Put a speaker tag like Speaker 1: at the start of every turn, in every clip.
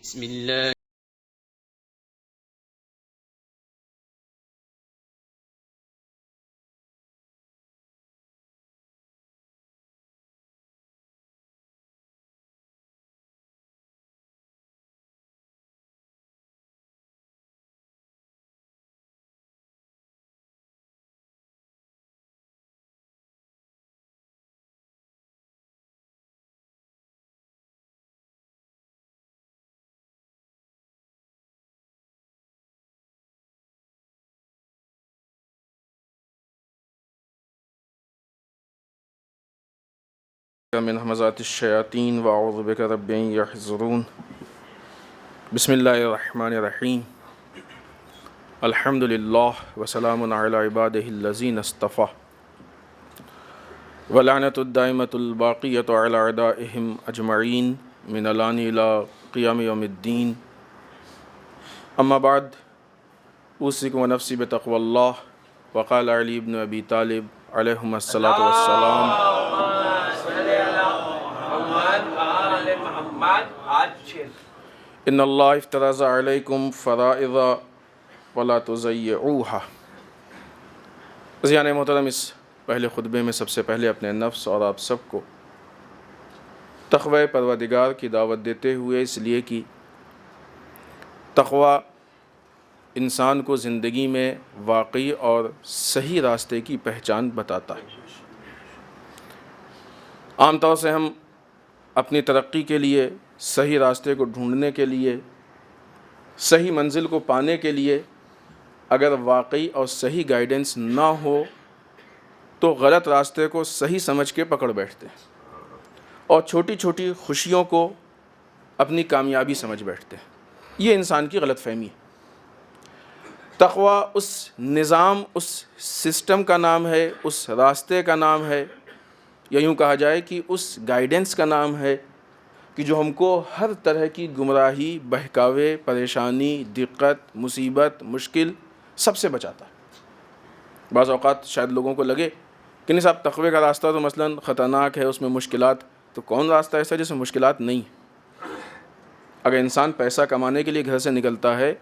Speaker 1: بسم الله
Speaker 2: من همزات الشیاطین واعوذ بک رب ان یحضرون بسم اللہ الرحمن الرحیم الحمد للہ وسلام علی عبادہ الذین اصطفیٰ ولعنۃ الدائمۃ الباقیۃ علی اعدائہم اجمعین من الان الی قیام یوم الدین اما بعد اوصیکم ونفسی بتقوی اللہ وقال علی بن ابی طالب علیہم الصلاۃ والسلام ان اللہ افترض علیکم فرائض ولا تضیعوها۔ عزیزان محترم، اس پہلے خطبے میں سب سے پہلے اپنے نفس اور آپ سب کو تقوی پروردگار کی دعوت دیتے ہوئے اس لیے کہ تقوی انسان کو زندگی میں واقعی اور صحیح راستے کی پہچان بتاتا ہے۔ عام طور سے ہم اپنی ترقی کے لیے، صحیح راستے کو ڈھونڈنے کے لیے، صحیح منزل کو پانے کے لیے اگر واقعی اور صحیح گائیڈنس نہ ہو تو غلط راستے کو صحیح سمجھ کے پکڑ بیٹھتے ہیں اور چھوٹی چھوٹی خوشیوں کو اپنی کامیابی سمجھ بیٹھتے ہیں۔ یہ انسان کی غلط فہمی ہے۔ تقوی اس نظام، اس سسٹم کا نام ہے، اس راستے کا نام ہے، یا یوں کہا جائے کہ اس گائیڈنس کا نام ہے کہ جو ہم کو ہر طرح کی گمراہی، بہکاوے، پریشانی، دقت، مصیبت، مشکل سب سے بچاتا ہے۔ بعض اوقات شاید لوگوں کو لگے کہ نہیں صاحب، تقوی کا راستہ تو مثلاً خطرناک ہے، اس میں مشکلات، تو کون راستہ ایسا جس میں مشکلات نہیں ہے؟ اگر انسان پیسہ کمانے کے لیے گھر سے نکلتا ہے،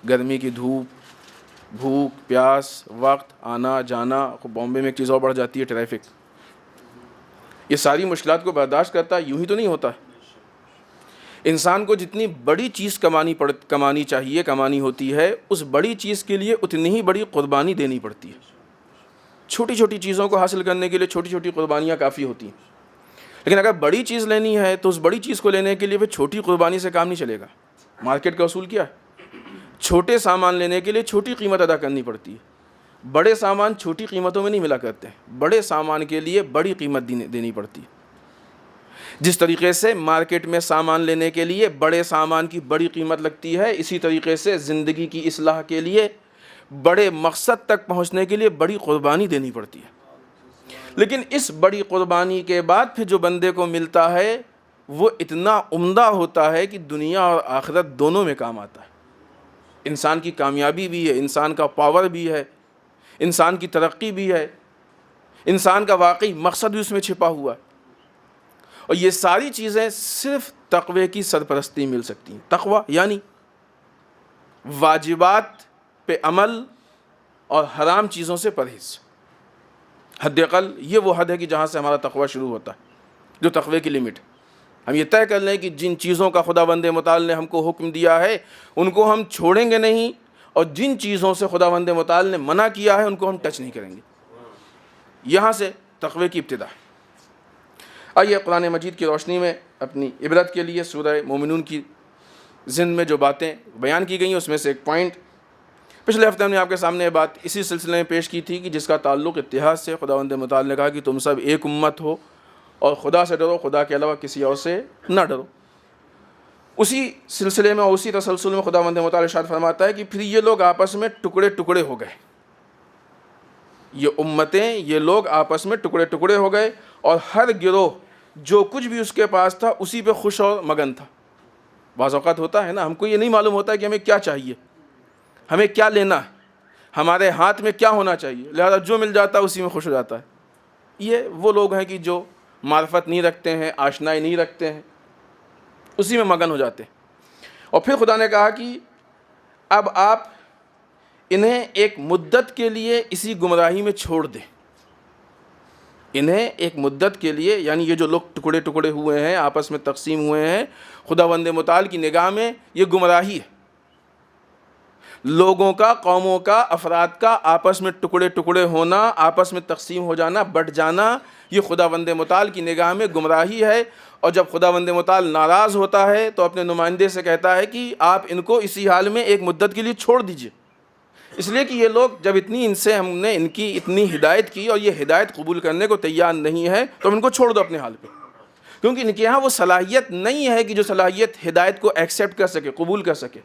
Speaker 2: گرمی کی دھوپ، بھوک، پیاس، وقت، آنا جانا، بامبے میں ایک چیز اور بڑھ جاتی ہے، ٹریفک، یہ ساری مشکلات کو برداشت کرتا ہے؟ یوں ہی تو نہیں ہوتا ہے۔ انسان کو جتنی بڑی چیز کمانی ہوتی ہے، اس بڑی چیز کے لیے اتنی ہی بڑی قربانی دینی پڑتی ہے۔ چھوٹی چھوٹی چیزوں کو حاصل کرنے کے لیے چھوٹی چھوٹی قربانیاں کافی ہوتی ہیں، لیکن اگر بڑی چیز لینی ہے تو اس بڑی چیز کو لینے کے لیے پھر چھوٹی قربانی سے کام نہیں چلے گا۔ مارکیٹ کا اصول کیا ہے؟ چھوٹے سامان لینے کے لیے چھوٹی قیمت ادا کرنی پڑتی ہے۔ بڑے سامان چھوٹی قیمتوں میں نہیں ملا کرتے ہیں، بڑے سامان کے لیے بڑی قیمت دینی پڑتی ہے۔ جس طریقے سے مارکیٹ میں سامان لینے کے لیے بڑے سامان کی بڑی قیمت لگتی ہے، اسی طریقے سے زندگی کی اصلاح کے لیے، بڑے مقصد تک پہنچنے کے لیے بڑی قربانی دینی پڑتی ہے۔ لیکن اس بڑی قربانی کے بعد پھر جو بندے کو ملتا ہے وہ اتنا عمدہ ہوتا ہے کہ دنیا اور آخرت دونوں میں کام آتا ہے۔ انسان کی کامیابی بھی ہے، انسان کا پاور بھی ہے، انسان کی ترقی بھی ہے، انسان کا واقعی مقصد بھی اس میں چھپا ہوا ہے، اور یہ ساری چیزیں صرف تقوی کی سرپرستی مل سکتی ہیں۔ تقوی یعنی واجبات پہ عمل اور حرام چیزوں سے پرہیز۔ حد اقل یہ وہ حد ہے کہ جہاں سے ہمارا تقوی شروع ہوتا ہے، جو تقوی کی لمٹ ہے۔ ہم یہ طے کر لیں کہ جن چیزوں کا خداوند متعال نے ہم کو حکم دیا ہے ان کو ہم چھوڑیں گے نہیں، اور جن چیزوں سے خداوند متعال نے منع کیا ہے ان کو ہم ٹچ نہیں کریں گے۔ یہاں سے تقوی کی ابتدا ہے۔ آئیے قرآن مجید کی روشنی میں اپنی عبرت کے لیے سورہ مومنون کی ضمن میں جو باتیں بیان کی گئی ہیں اس میں سے ایک پوائنٹ پچھلے ہفتے ہم نے آپ کے سامنے یہ بات اسی سلسلے میں پیش کی تھی کہ جس کا تعلق اتحاد سے۔ خداوند متعال نے کہا کہ تم سب ایک امت ہو اور خدا سے ڈرو، خدا کے علاوہ کسی اور سے نہ ڈرو۔ اسی سلسلے میں اور اسی تسلسل میں خداوند متعال ارشاد فرماتا ہے کہ پھر یہ لوگ آپس میں ٹکڑے ٹکڑے ہو گئے، یہ امتیں، یہ لوگ آپس میں ٹکڑے ٹکڑے ہو گئے، اور ہر گروہ جو کچھ بھی اس کے پاس تھا اسی پہ خوش اور مگن تھا۔ بعض اوقات ہوتا ہے نا، ہم کو یہ نہیں معلوم ہوتا کہ ہمیں کیا چاہیے، ہمیں کیا لینا ہے، ہمارے ہاتھ میں کیا ہونا چاہیے، لہذا جو مل جاتا ہے اسی میں خوش ہو جاتا ہے۔ یہ وہ لوگ ہیں کہ جو معرفت نہیں رکھتے ہیں، آشنائی نہیں رکھتے ہیں، اسی میں مگن ہو جاتے ہیں۔ اور پھر خدا نے کہا کہ اب آپ انہیں ایک مدت کے لیے اسی گمراہی میں چھوڑ دیں. انہیں ایک مدت کے لیے، یعنی یہ جو لوگ ٹکڑے ٹکڑے ہوئے ہیں، آپس میں تقسیم ہوئے ہیں، خداوند متعال کی نگاہ میں یہ گمراہی ہے. لوگوں کا، قوموں کا، افراد کا آپس میں ٹکڑے ٹکڑے ہونا، آپس میں تقسیم ہو جانا، بٹ جانا، یہ خداوند متعال کی نگاہ میں گمراہی ہے. اور جب خداوند متعال ناراض ہوتا ہے تو اپنے نمائندے سے کہتا ہے کہ آپ ان کو اسی حال میں ایک مدت کے لیے چھوڑ دیجئے. اس لیے کہ یہ لوگ جب ان سے ہم نے ان کی اتنی ہدایت کی اور یہ ہدایت قبول کرنے کو تیار نہیں ہے تو ہم ان کو چھوڑ دو اپنے حال پہ. کیونکہ ان کے یہاں وہ صلاحیت نہیں ہے کہ جو صلاحیت ہدایت کو ایکسیپٹ کر سکے، قبول کر سکے.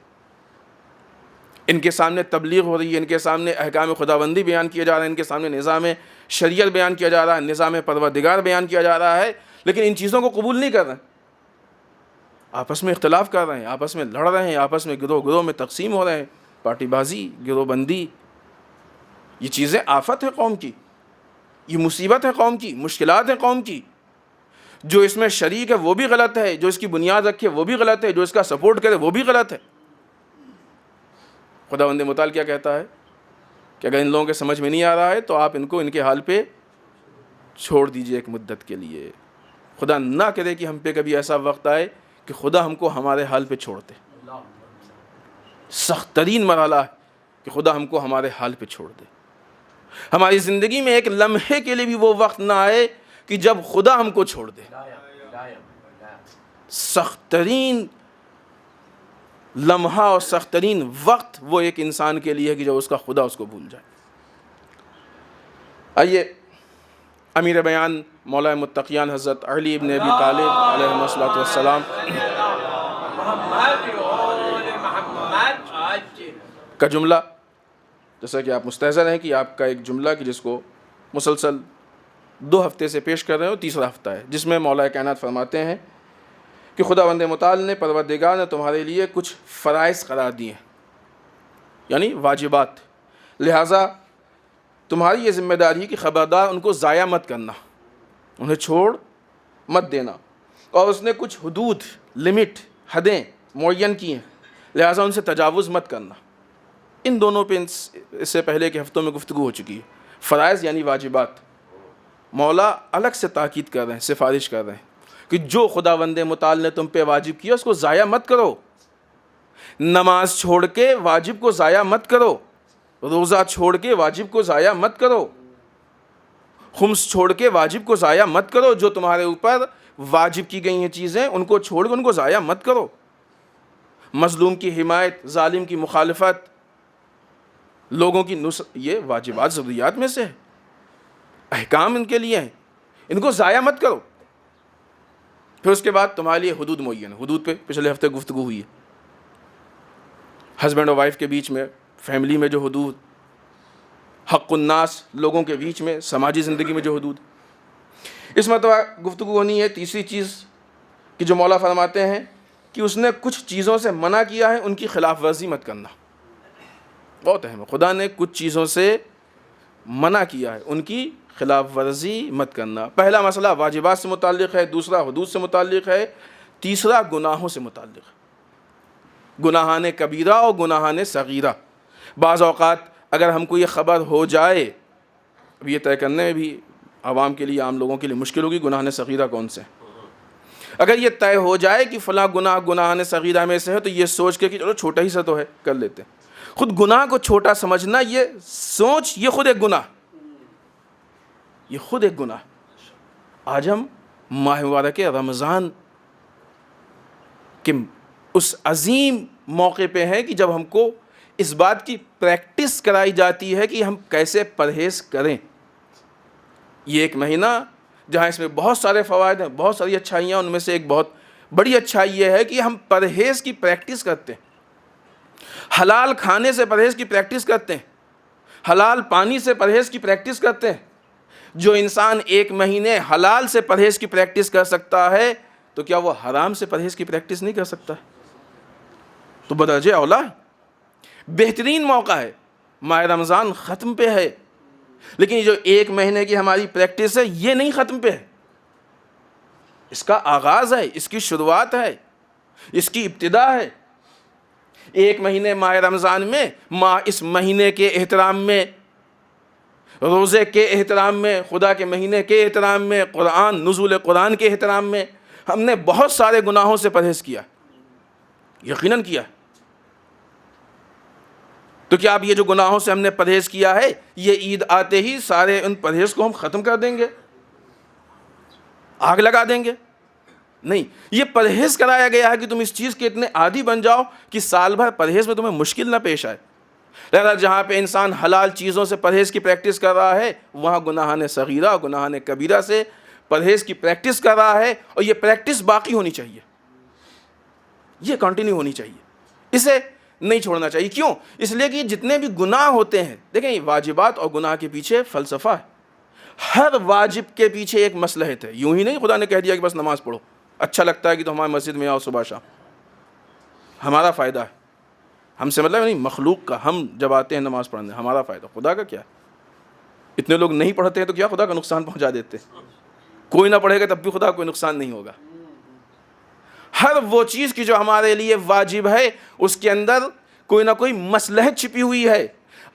Speaker 2: ان کے سامنے تبلیغ ہو رہی ہے، ان کے سامنے احکام خداوندی بیان کیا جا رہا ہے، ان کے سامنے نظام شریعت بیان کیا جا رہا ہے، نظام پروردگار بیان کیا جا رہا ہے، لیکن ان چیزوں کو قبول نہیں کر رہے ہیں. آپس میں اختلاف کر رہے ہیں، آپس میں لڑ رہے ہیں، آپس میں گروہ گروہ میں تقسیم ہو رہے ہیں، پارٹی بازی، گروہ بندی. یہ چیزیں آفت ہے قوم کی، یہ مصیبت ہے قوم کی، مشکلات ہیں قوم کی. جو اس میں شریک ہے وہ بھی غلط ہے، جو اس کی بنیاد رکھے وہ بھی غلط ہے، جو اس کا سپورٹ کرے وہ بھی غلط ہے. خداوند متعال کیا کہتا ہے کہ اگر ان لوگوں کے سمجھ میں نہیں آ رہا ہے تو آپ ان کو ان کے حال پہ چھوڑ دیجئے ایک مدت کے لیے. خدا نہ کرے کہ ہم پہ کبھی ایسا وقت آئے کہ خدا ہم کو ہمارے حال پہ چھوڑ دے. سخت ترین مرحلہ ہے کہ خدا ہم کو ہمارے حال پہ چھوڑ دے. ہماری زندگی میں ایک لمحے کے لیے بھی وہ وقت نہ آئے کہ جب خدا ہم کو چھوڑ دے. سخت ترین لمحہ اور سخت ترین وقت وہ ایک انسان کے لیے ہے کہ جب اس کا خدا اس کو بھول جائے. آئیے امیر بیان مولا متقیان حضرت علی ابن ابی طالب علیہ الصلوۃ والسلام کا جملہ، جیسا کہ آپ مستحضر ہیں کہ آپ کا ایک جملہ کہ جس کو مسلسل 2 ہفتے سے پیش کر رہے ہو، تیسرا ہفتہ ہے، جس میں مولا کائنات فرماتے ہیں کہ خداوند متعال نے، پروردگار نے تمہارے لیے کچھ فرائض قرار دیے ہیں، یعنی واجبات. لہٰذا تمہاری یہ ذمہ داری ہے کہ خبردار ان کو ضائع مت کرنا، انہیں چھوڑ مت دینا. اور اس نے کچھ حدود، لمٹ، حدیں معین کی ہیں، لہٰذا ان سے تجاوز مت کرنا. ان دونوں پہ اس سے پہلے کے ہفتوں میں گفتگو ہو چکی ہے. فرائض یعنی واجبات. مولا الگ سے تاکید کر رہے ہیں، سفارش کر رہے ہیں کہ جو خداوند متعال نے تم پہ واجب کیا اس کو ضائع مت کرو. نماز چھوڑ کے واجب کو ضائع مت کرو، روزہ چھوڑ کے واجب کو ضائع مت کرو، خمس چھوڑ کے واجب کو ضائع مت کرو. جو تمہارے اوپر واجب کی گئی ہیں چیزیں ان کو چھوڑ کے ان کو ضائع مت کرو. مظلوم کی حمایت، ظالم کی مخالفت، لوگوں کی یہ واجبات ضروریات میں سے ہے، احکام ان کے لیے ہیں، ان کو ضائع مت کرو. پھر اس کے بعد تمہارے لیے حدود معین ہے. حدود پہ پچھلے ہفتے گفتگو ہوئی ہے. ہسبینڈ اور وائف کے بیچ میں، فیملی میں جو حدود، حق الناس، لوگوں کے بیچ میں، سماجی زندگی میں جو حدود. اس مرتبہ گفتگو ہونی ہے تیسری چیز کہ جو مولا فرماتے ہیں کہ اس نے کچھ چیزوں سے منع کیا ہے، ان کی خلاف ورزی مت کرنا. بہت اہم ہے. خدا نے کچھ چیزوں سے منع کیا ہے، ان کی خلاف ورزی مت کرنا. پہلا مسئلہ واجبات سے متعلق ہے، دوسرا حدود سے متعلق ہے، تیسرا گناہوں سے متعلق ہے. گناہان کبیرہ اور گناہان صغیرہ. بعض اوقات اگر ہم کو یہ خبر ہو جائے، اب یہ طے کرنے میں بھی عوام کے لیے، عام لوگوں کے لیے مشکل ہوگی گناہان صغیرہ کون سے ہیں. اگر یہ طے ہو جائے کہ فلاں گناہ گناہان صغیرہ میں سے ہے تو یہ سوچ کے کہ چلو چھوٹا ہی سا تو ہے، کر لیتے ہیں. خود گناہ کو چھوٹا سمجھنا، یہ سوچ، یہ خود ایک گناہ، یہ خود ایک گناہ. آج ہم ماہ مبارک رمضان کے اس عظیم موقع پہ ہیں کہ جب ہم کو اس بات کی پریکٹس کرائی جاتی ہے کہ ہم کیسے پرہیز کریں. یہ ایک مہینہ جہاں اس میں بہت سارے فوائد ہیں، بہت ساری اچھائیاں، ان میں سے ایک بہت بڑی اچھائی یہ ہے کہ ہم پرہیز کی پریکٹس کرتے ہیں. حلال کھانے سے پرہیز کی پریکٹس کرتے ہیں، حلال پانی سے پرہیز کی پریکٹس کرتے ہیں. جو انسان ایک مہینے حلال سے پرہیز کی پریکٹس کر سکتا ہے تو کیا وہ حرام سے پرہیز کی پریکٹس نہیں کر سکتا؟ تو بدرجہ اولا بہترین موقع ہے. ماہ رمضان ختم پہ ہے، لیکن جو ایک مہینے کی ہماری پریکٹس ہے یہ نہیں ختم پہ ہے، اس کا آغاز ہے، اس کی شروعات ہے، اس کی ابتدا ہے. ایک مہینے ماہ رمضان میں، اس مہینے کے احترام میں، روزے کے احترام میں، خدا کے مہینے کے احترام میں، نزول قرآن کے احترام میں ہم نے بہت سارے گناہوں سے پرہیز کیا، یقیناً کیا۔ تو کیا اب یہ جو گناہوں سے ہم نے پرہیز کیا ہے، یہ عید آتے ہی سارے ان پرہیز کو ہم ختم کر دیں گے، آگ لگا دیں گے؟ نہیں، یہ پرہیز کرایا گیا ہے کہ تم اس چیز کے اتنے عادی بن جاؤ کہ سال بھر پرہیز میں تمہیں مشکل نہ پیش آئے۔ لہذا جہاں پہ انسان حلال چیزوں سے پرہیز کی پریکٹس کر رہا ہے، وہاں گناہان صغیرہ، گناہان کبیرہ سے پرہیز کی پریکٹس کر رہا ہے، اور یہ پریکٹس باقی ہونی چاہیے، یہ کنٹینیو ہونی چاہیے، اسے نہیں چھوڑنا چاہیے۔ کیوں؟ اس لیے کہ جتنے بھی گناہ ہوتے ہیں، دیکھیں یہ واجبات اور گناہ کے پیچھے فلسفہ ہے۔ ہر واجب کے پیچھے ایک مصلحت ہے، یوں ہی نہیں خدا نے کہہ دیا کہ بس نماز پڑھو، اچھا لگتا ہے کہ تو ہماری مسجد میں آؤ صبح شام، ہمارا فائدہ ہے، ہم سے مطلب نہیں مخلوق کا، ہم جب آتے ہیں نماز پڑھنے ہمارا فائدہ، خدا کا کیا ہے؟ اتنے لوگ نہیں پڑھتے ہیں تو کیا خدا کا نقصان پہنچا دیتے؟ کوئی نہ پڑھے گا تب بھی خدا کوئی نقصان نہیں ہوگا۔ ہر وہ چیز کی جو ہمارے لیے واجب ہے، اس کے اندر کوئی نہ کوئی مصلحت چھپی ہوئی ہے۔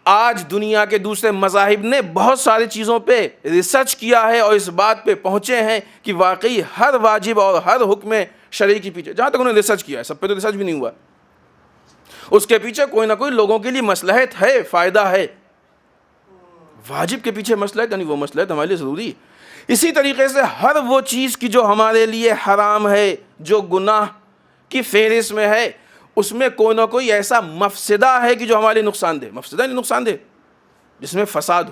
Speaker 2: آج دنیا کے دوسرے مذاہب نے بہت ساری چیزوں پہ ریسرچ کیا ہے اور اس بات پہ پہنچے ہیں کہ واقعی ہر واجب اور ہر حکم شرعی کے پیچھے، جہاں تک انہوں نے ریسرچ کیا ہے، سب پہ تو ریسرچ بھی نہیں ہوا، اس کے پیچھے کوئی نہ کوئی لوگوں کے لیے مصلحت ہے، فائدہ ہے۔ واجب کے پیچھے مصلحت، یعنی وہ مصلحت ہمارے لیے ضروری ہے۔ اسی طریقے سے ہر وہ چیز کی جو ہمارے لیے حرام ہے، جو گناہ کی فہرست میں ہے، اس میں کوئی نہ کوئی ایسا مفسدہ ہے کہ جو ہمارے لیے نقصان دہ، مفسدہ نہیں نقصان دہ، جس میں فساد ہو۔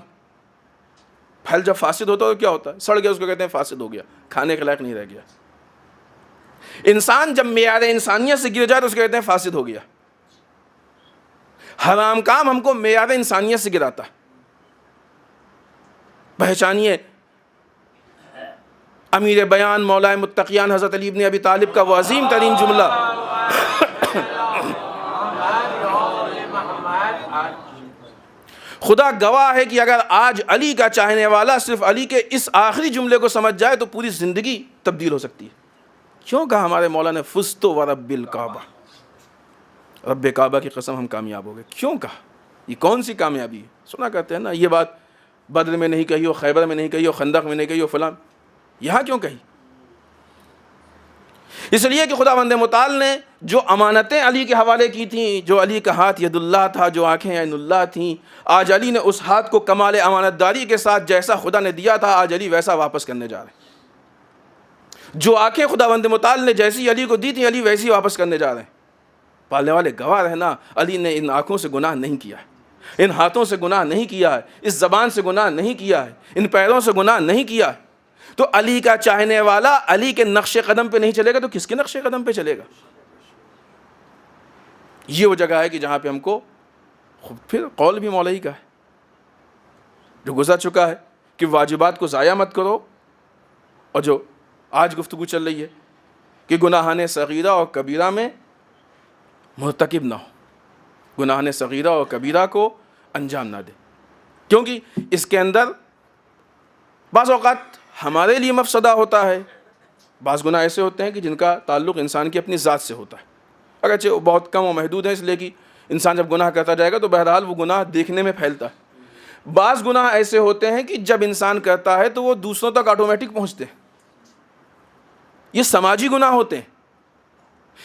Speaker 2: پھل جب فاسد ہوتا ہے تو کیا ہوتا ہے؟ سڑ گیا، اس کو کہتے ہیں فاسد ہو گیا، کھانے کے لائق نہیں رہ گیا۔ انسان جب معیار انسانیت سے گر جائے تو اس کو کہتے ہیں فاسد ہو گیا۔ حرام کام ہم کو معیار انسانیت سے گراتا ہے۔ پہچانیے امیر بیان مولا متقیان حضرت علی ابن ابی طالب کا وہ عظیم ترین جملہ، خدا گواہ ہے کہ اگر آج علی کا چاہنے والا صرف علی کے اس آخری جملے کو سمجھ جائے تو پوری زندگی تبدیل ہو سکتی ہے۔ کیوں کہا ہمارے مولا نے فزت ورب الکعبہ، رب کعبہ کی قسم ہم کامیاب ہو گئے؟ کیوں کہا؟ یہ کون سی کامیابی ہے؟ سنا کرتے ہیں نا یہ بات، بدر میں نہیں کہی ہو، خیبر میں نہیں کہی ہو، خندق میں نہیں کہی ہو، فلاں، یہاں کیوں کہی؟ اس لیے کہ خداوند متعال نے جو امانتیں علی کے حوالے کی تھیں، جو علی کا ہاتھ ید اللہ تھا، جو آنکھیں عین اللہ تھیں، آج علی نے اس ہاتھ کو کمال امانت داری کے ساتھ جیسا خدا نے دیا تھا، آج علی ویسا واپس کرنے جا رہے ہیں۔ جو آنکھیں خداوند متعال نے جیسی علی کو دی تھیں، علی ویسی واپس کرنے جا رہے ہیں۔ پالنے والے گواہ رہنا، علی نے ان آنکھوں سے گناہ نہیں کیا ہے، ان ہاتھوں سے گناہ نہیں کیا ہے، اس زبان سے گناہ نہیں کیا ہے، ان پیروں سے گناہ نہیں کیا ہے۔ تو علی کا چاہنے والا علی کے نقش قدم پہ نہیں چلے گا تو کس کے نقش قدم پہ چلے گا؟ یہ وہ جگہ ہے کہ جہاں پہ ہم کو پھر قول بھی مولا ہی کا ہے جو گزر چکا ہے کہ واجبات کو ضائع مت کرو، اور جو آج گفتگو چل رہی ہے کہ گناہان صغیرہ اور کبیرہ میں مرتکب نہ ہو، گناہان صغیرہ اور کبیرہ کو انجام نہ دے، کیونکہ اس کے اندر بعض اوقات ہمارے لیے مفسدہ ہوتا ہے، بعض گناہ ایسے ہوتے ہیں کہ جن کا تعلق انسان کی اپنی ذات سے ہوتا ہے، اگرچہ وہ بہت کم و محدود ہیں، اس لیے کہ انسان جب گناہ کرتا جائے گا تو بہرحال وہ گناہ دیکھنے میں پھیلتا ہے۔ بعض گناہ ایسے ہوتے ہیں کہ جب انسان کرتا ہے تو وہ دوسروں تک آٹومیٹک پہنچتے ہیں، یہ سماجی گناہ ہوتے ہیں۔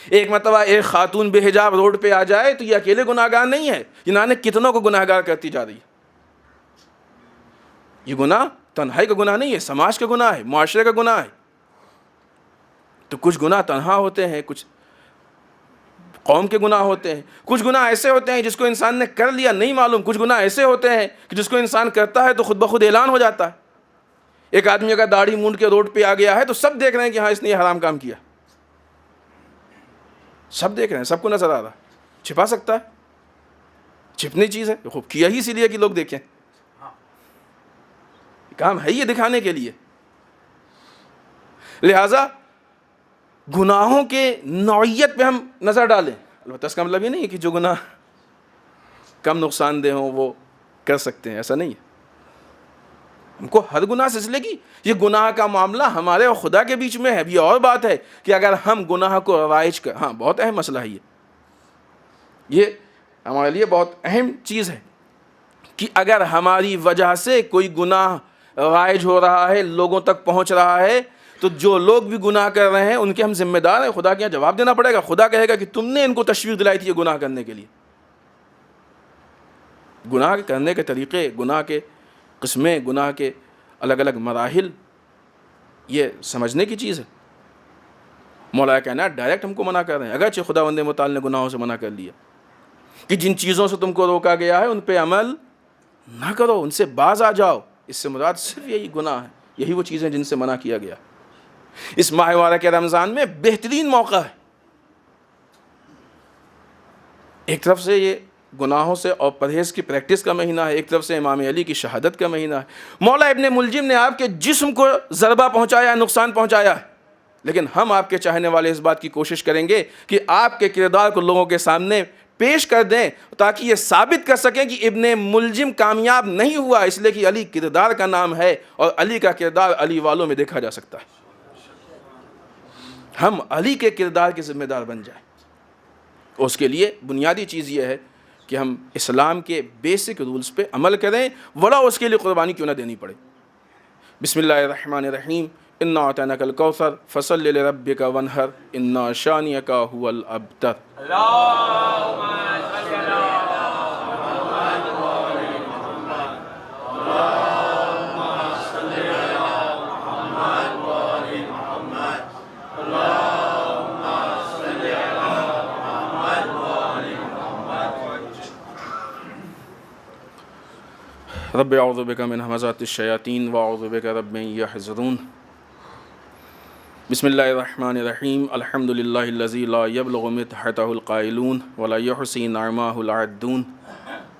Speaker 2: ایک مرتبہ ایک خاتون بے حجاب روڈ پہ آ جائے تو یہ اکیلے گناہ گار نہیں ہے، یہ نے کتنوں کو گناہ گار کرتی جا رہی ہے۔ یہ گناہ تنہائی کا گناہ نہیں ہے، سماج کا گناہ ہے، معاشرے کا گناہ ہے۔ تو کچھ گناہ تنہا ہوتے ہیں، کچھ قوم کے گناہ ہوتے ہیں، کچھ گناہ ایسے ہوتے ہیں جس کو انسان نے کر لیا نہیں معلوم، کچھ گناہ ایسے ہوتے ہیں کہ جس کو انسان کرتا ہے تو خود بخود اعلان ہو جاتا ہے۔ ایک آدمی اگر داڑھی مونڈ کے روڈ پہ آ گیا ہے تو سب دیکھ رہے ہیں کہ ہاں اس نے یہ حرام کام کیا، سب دیکھ رہے ہیں، سب کو نظر آ رہا ہے۔ چھپا سکتا ہے؟ چھپنے چیز ہے، خوب کیا ہی اسی لیے کہ لوگ دیکھیں، کام ہے یہ دکھانے کے لیے۔ لہٰذا گناہوں کے نوعیت پہ ہم نظر ڈالیں، البتہ اس کا مطلب یہ نہیں ہے کہ جو گناہ کم نقصان دہ ہوں وہ کر سکتے ہیں، ایسا نہیں ہے۔ ہم کو ہر گناہ سے، اس لیے کہ یہ گناہ کا معاملہ ہمارے اور خدا کے بیچ میں ہے۔ یہ اور بات ہے کہ اگر ہم گناہ کو رائج کر، ہاں بہت اہم مسئلہ ہے یہ، یہ ہمارے لیے بہت اہم چیز ہے کہ اگر ہماری وجہ سے کوئی گناہ رائج ہو رہا ہے، لوگوں تک پہنچ رہا ہے، تو جو لوگ بھی گناہ کر رہے ہیں ان کے ہم ذمہ دار ہیں. خدا کے یہاں جواب دینا پڑے گا. خدا کہے گا کہ تم نے ان کو تشویق دلائی تھی یہ گناہ کرنے کے لیے. گناہ کرنے کے طریقے، گناہ کے قسمیں، گناہ کے الگ الگ مراحل، یہ سمجھنے کی چیز ہے. مولا کائنات ڈائریکٹ ہم کو منع کر رہے ہیں، اگرچہ خداوند متعال نے گناہوں سے منع کر لیا کہ جن چیزوں سے تم کو روکا گیا ہے ان پہ عمل نہ کرو، ان سے باز آ جاؤ. اس سے مراد صرف یہی گناہ ہے، یہی وہ چیزیں جن سے منع کیا گیا. اس ماہ مبارک رمضان میں بہترین موقع ہے. ایک طرف سے یہ گناہوں سے اور پرہیز کی پریکٹس کا مہینہ ہے، ایک طرف سے امام علی کی شہادت کا مہینہ ہے. مولا ابن ملجم نے آپ کے جسم کو ضربہ پہنچایا ہے، نقصان پہنچایا ہے، لیکن ہم آپ کے چاہنے والے اس بات کی کوشش کریں گے کہ آپ کے کردار کو لوگوں کے سامنے پیش کر دیں تاکہ یہ ثابت کر سکیں کہ ابن ملجم کامیاب نہیں ہوا، اس لیے کہ علی کردار کا نام ہے اور علی کا کردار علی والوں میں دیکھا جا سکتا ہے. ہم علی کے کردار کے ذمہ دار بن جائیں. اس کے لیے بنیادی چیز یہ ہے کہ ہم اسلام کے بیسک رولز پہ عمل کریں، ورنہ اس کے لیے قربانی کیوں نہ دینی پڑے. بسم اللہ الرحمن الرحیم. انا اعطیناک الکوثر فصل لربک وانحر ان شانئک هو الابتر. رب اعوذ بک من همزات الشیاطین واعوذ بک رب ان یحضرون. بسم اللہ الرحمن الرحیم. الحمد للہ الذی لا یبلغ مدحتہ القائلون ولا یحصی نعماہ العدون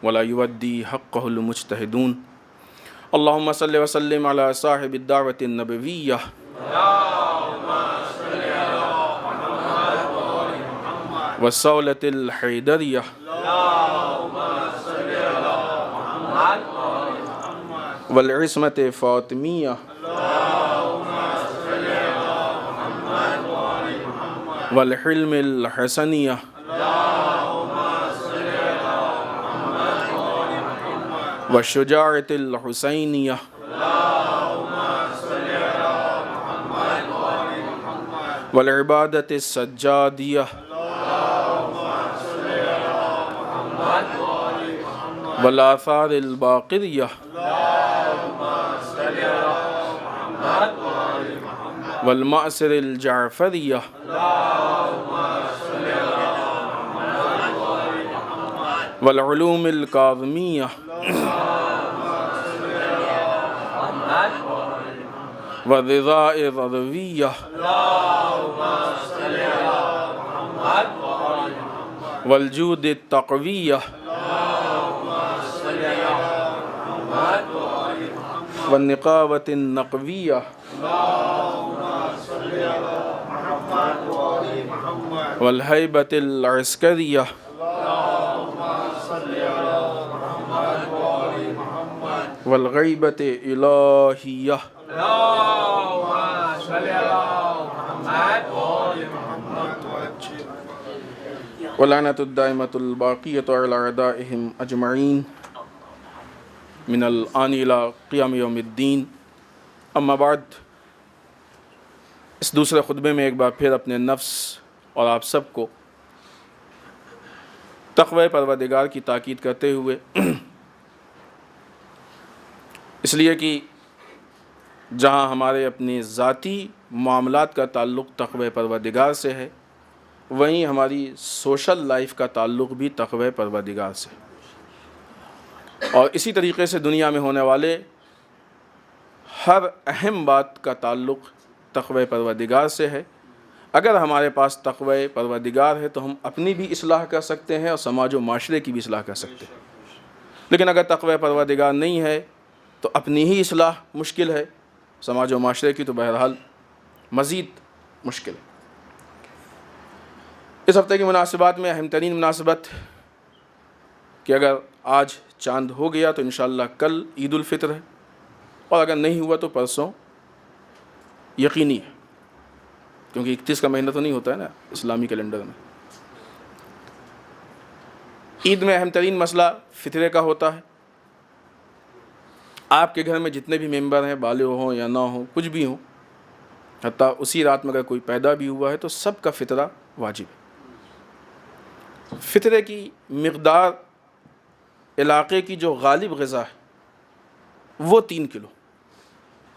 Speaker 2: ولا یودی حقہ المجتہدون. اللہم صلی وسلم علی صاحب الدعوۃ النبویہ والصولۃ الحیدریہ والعصمۃ فاطمیہ والحلم الحسنیہ والشجاعۃ الحسینیہ والعبادۃ السجادیہ والآثار الباقریہ والمعصر الجعفریہ والعلوم الکاظمیہ والرضاء الرضویہ والجود التقویہ والنقاوۃ النقویہ والہیبۃ العسکریہ والغیبۃ الہیہ ولعنۃ الدائمۃ الباقیۃ علی اعدائہم اجمعین من الآن الی قیام یوم الدین. اما بعد، اس دوسرے خطبے میں ایک بار پھر اپنے نفس اور آپ سب کو تقوی پروردگار کی تاکید کرتے ہوئے، اس لیے کہ جہاں ہمارے اپنے ذاتی معاملات کا تعلق تقوی پروردگار سے ہے، وہیں ہماری سوشل لائف کا تعلق بھی تقوی پروردگار سے، اور اسی طریقے سے دنیا میں ہونے والے ہر اہم بات کا تعلق تقوی پروردگار سے ہے. اگر ہمارے پاس تقوی پروردگار ہے تو ہم اپنی بھی اصلاح کر سکتے ہیں اور سماج و معاشرے کی بھی اصلاح کر سکتے ہیں. لیکن اگر تقوی پروردگار نہیں ہے تو اپنی ہی اصلاح مشکل ہے، سماج و معاشرے کی تو بہرحال مزید مشکل ہے. اس ہفتے کی مناسبات میں اہم ترین مناسبت کہ اگر آج چاند ہو گیا تو انشاءاللہ کل عید الفطر ہے، اور اگر نہیں ہوا تو پرسوں یقینی ہے، کیونکہ 31 کا مہینہ تو نہیں ہوتا ہے نا اسلامی کیلنڈر میں. عید میں اہم ترین مسئلہ فطرے کا ہوتا ہے. آپ کے گھر میں جتنے بھی ممبر ہیں، بالغ ہوں یا نہ ہوں، کچھ بھی ہوں، حتیٰ اسی رات میں اگر کوئی پیدا بھی ہوا ہے تو سب کا فطرہ واجب ہے. فطرے کی مقدار علاقے کی جو غالب غذا ہے وہ 3 کلو،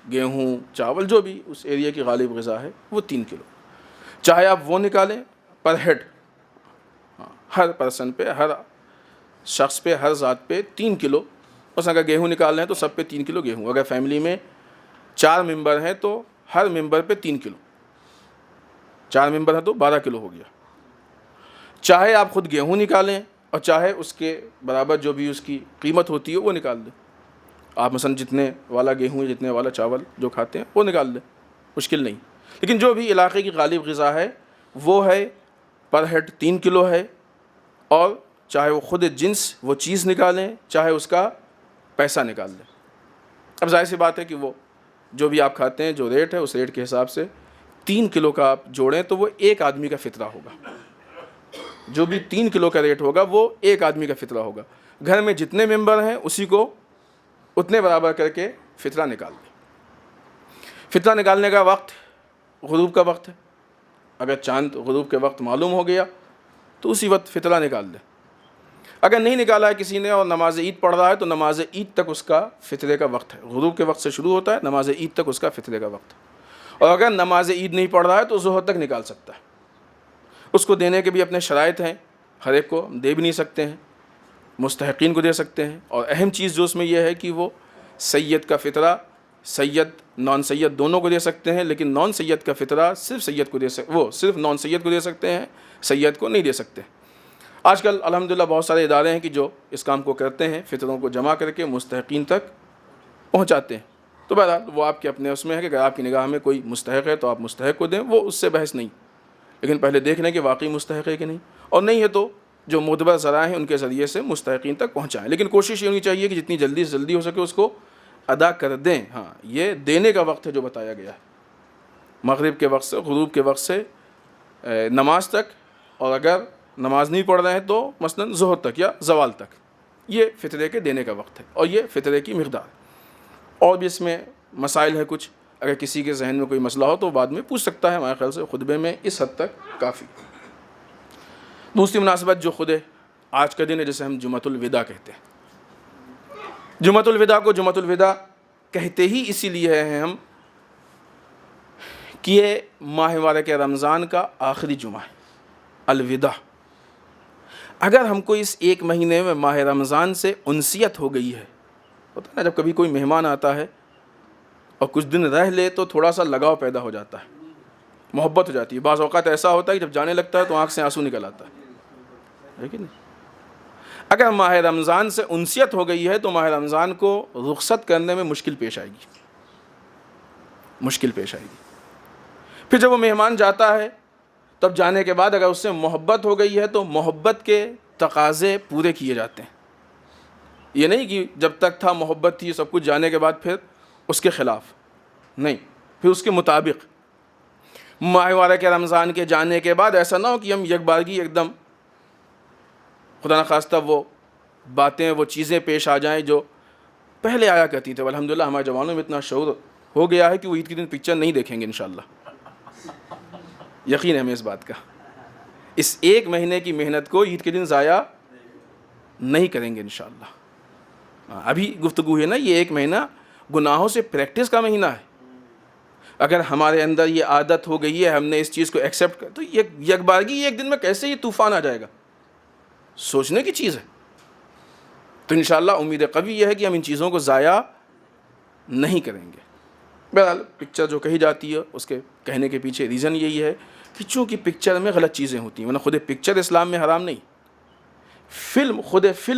Speaker 2: گیہوں، چاول، جو بھی اس ایریا کی غالب غذا ہے وہ 3 کلو. چاہے آپ وہ نکالیں پر ہیڈ، ہر پرسن پہ، ہر شخص پہ، ہر ذات پہ 3 کلو. مثلا اگر گیہوں نکال رہے ہیں تو سب پہ 3 کلو گیہوں. اگر فیملی میں 4 ممبر ہیں تو ہر ممبر پہ 3 کلو. 4 ممبر ہیں تو 12 کلو ہو گیا. چاہے آپ خود گیہوں نکالیں اور چاہے اس کے برابر جو بھی اس کی قیمت ہوتی ہے وہ نکال دیں. آپ مثلا جتنے والا گیہوں یا جتنے والا چاول جو کھاتے ہیں وہ نکال دیں، مشکل نہیں. لیکن جو بھی علاقے کی غالب غذا ہے وہ ہے پر ہیڈ 3 کلو ہے. اور چاہے وہ خود جنس وہ چیز نکالیں، چاہے اس کا پیسہ نکال دیں. اب ظاہر سی بات ہے کہ وہ جو بھی آپ کھاتے ہیں جو ریٹ ہے اس ریٹ کے حساب سے 3 کلو کا آپ جوڑیں تو وہ ایک آدمی کا فطرہ ہوگا. جو بھی 3 کلو کا ریٹ ہوگا وہ ایک آدمی کا فطرہ ہوگا. گھر میں جتنے ممبر ہیں اسی کو اتنے برابر کر کے فطرہ نکال دیں. فطرہ نکالنے کا وقت غروب کا وقت ہے. اگر چاند غروب کے وقت معلوم ہو گیا تو اسی وقت فطرہ نکال دیں. اگر نہیں نکالا ہے کسی نے اور نماز عید پڑھ رہا ہے تو نماز عید تک اس کا فطرے کا وقت ہے. غروب کے وقت سے شروع ہوتا ہے، نماز عید تک اس کا فطرے کا وقت ہے. اور اگر نماز عید نہیں پڑھ رہا ہے تو ظہر تک نکال سکتا ہے. اس کو دینے کے بھی اپنے شرائط ہیں، ہر ایک کو دے بھی نہیں سکتے ہیں، مستحقین کو دے سکتے ہیں. اور اہم چیز جو اس میں یہ ہے کہ وہ سید کا فطرہ سید نان سید دونوں کو دے سکتے ہیں، لیکن نان سید کا فطرہ صرف سید کو وہ صرف نان سید کو دے سکتے ہیں، سید کو نہیں دے سکتے. آج کل الحمدللہ بہت سارے ادارے ہیں کہ جو اس کام کو کرتے ہیں، فطروں کو جمع کر کے مستحقین تک پہنچاتے ہیں. تو بہرحال وہ آپ کے اپنے اس میں ہے کہ اگر آپ کی نگاہ میں کوئی مستحق ہے تو آپ مستحق کو دیں، وہ اس سے بحث نہیں. لیکن پہلے دیکھ لیں کہ واقعی مستحق ہے کہ نہیں، اور نہیں ہے تو جو معتبر ذرائع ہیں ان کے ذریعے سے مستحقین تک پہنچائیں. لیکن کوشش یہ ہونی چاہیے کہ جتنی جلدی سے جلدی ہو سکے اس کو ادا کر دیں. ہاں، یہ دینے کا وقت ہے جو بتایا گیا ہے، مغرب کے وقت سے غروب کے وقت سے نماز تک. اور اگر نماز نہیں پڑھ رہے ہیں تو مثلاً ظہر تک یا زوال تک، یہ فطرے کے دینے کا وقت ہے اور یہ فطرے کی مقدار. اور بھی اس میں مسائل ہے کچھ، اگر کسی کے ذہن میں کوئی مسئلہ ہو تو بعد میں پوچھ سکتا ہے. ہمارے خیال سے خطبے میں اس حد تک کافی. دوسری مناسبت جو خود آج کا دن ہے جسے ہم جمعۃ الوداع کہتے ہیں. جمعۃ الوداع کو جمعۃ الوداع کہتے ہی اسی لیے ہیں ہم کہ یہ ماہ مبارک رمضان کا آخری جمعہ ہے، الوداع. اگر ہم کو اس ایک مہینے میں ماہ رمضان سے انسیت ہو گئی ہے، ہوتا ہے نا جب کبھی کوئی مہمان آتا ہے اور کچھ دن رہ لے تو تھوڑا سا لگاؤ پیدا ہو جاتا ہے، محبت ہو جاتی ہے. بعض اوقات ایسا ہوتا ہے کہ جب جانے لگتا ہے تو آنکھ سے آنسو نکل آتا ہے کہ نہیں. اگر ماہ رمضان سے انسیت ہو گئی ہے تو ماہ رمضان کو رخصت کرنے میں مشکل پیش آئے گی، مشکل پیش آئے گی. پھر جب وہ مہمان جاتا ہے تب جانے کے بعد اگر اس سے محبت ہو گئی ہے تو محبت کے تقاضے پورے کیے جاتے ہیں. یہ نہیں کہ جب تک تھا محبت تھی سب کچھ، جانے کے بعد پھر اس کے خلاف نہیں، پھر اس کے مطابق. ماہ مبارک رمضان کے جانے کے بعد ایسا نہ ہو کہ ہم یک بارگی ایک دم خدا نخواستہ وہ باتیں وہ چیزیں پیش آ جائیں جو پہلے آیا کرتی تھے. الحمدللہ ہمارے جوانوں میں اتنا شعور ہو گیا ہے کہ وہ عید کے دن پکچر نہیں دیکھیں گے انشاءاللہ. یقین ہے ہمیں اس بات کا. اس ایک مہینے کی محنت کو عید کے دن ضائع نہیں کریں گے انشاءاللہ. ابھی گفتگو ہے نا، یہ ایک مہینہ گناہوں سے پریکٹس کا مہینہ ہے. اگر ہمارے اندر یہ عادت ہو گئی ہے، ہم نے اس چیز کو ایکسیپٹ کر، تو یک بارگی ایک دن میں کیسے یہ طوفان آ جائے گا، سوچنے کی چیز ہے. تو انشاءاللہ امید قوی یہ ہے کہ ہم ان چیزوں کو ضائع نہیں کریں گے. بہرحال پکچر جو کہی جاتی ہے اس کے کہنے کے پیچھے ریزن یہی ہے کہ چونکہ پکچر میں غلط چیزیں ہوتی ہیں، ورنہ خود پکچر اسلام میں حرام نہیں. فلم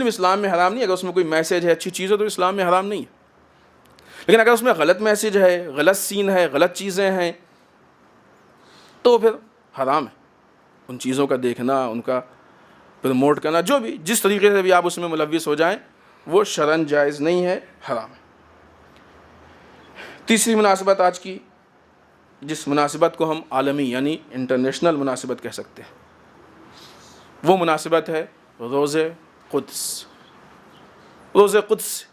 Speaker 2: اسلام میں حرام نہیں. اگر اس میں کوئی میسیج ہے، اچھی چیز ہے تو اسلام میں حرام نہیں ہے. لیکن اگر اس میں غلط میسیج ہے، غلط سین ہے، غلط چیزیں ہیں تو پھر حرام ہے. ان چیزوں کا دیکھنا، ان کا پروموٹ کرنا، جو بھی جس طریقے سے بھی آپ اس میں ملوث ہو جائیں وہ شرعاً جائز نہیں ہے، حرام ہے. تیسری مناسبت آج کی، جس مناسبت کو ہم عالمی یعنی انٹرنیشنل مناسبت کہہ سکتے ہیں، وہ مناسبت ہے روزے قدس، روز قدس،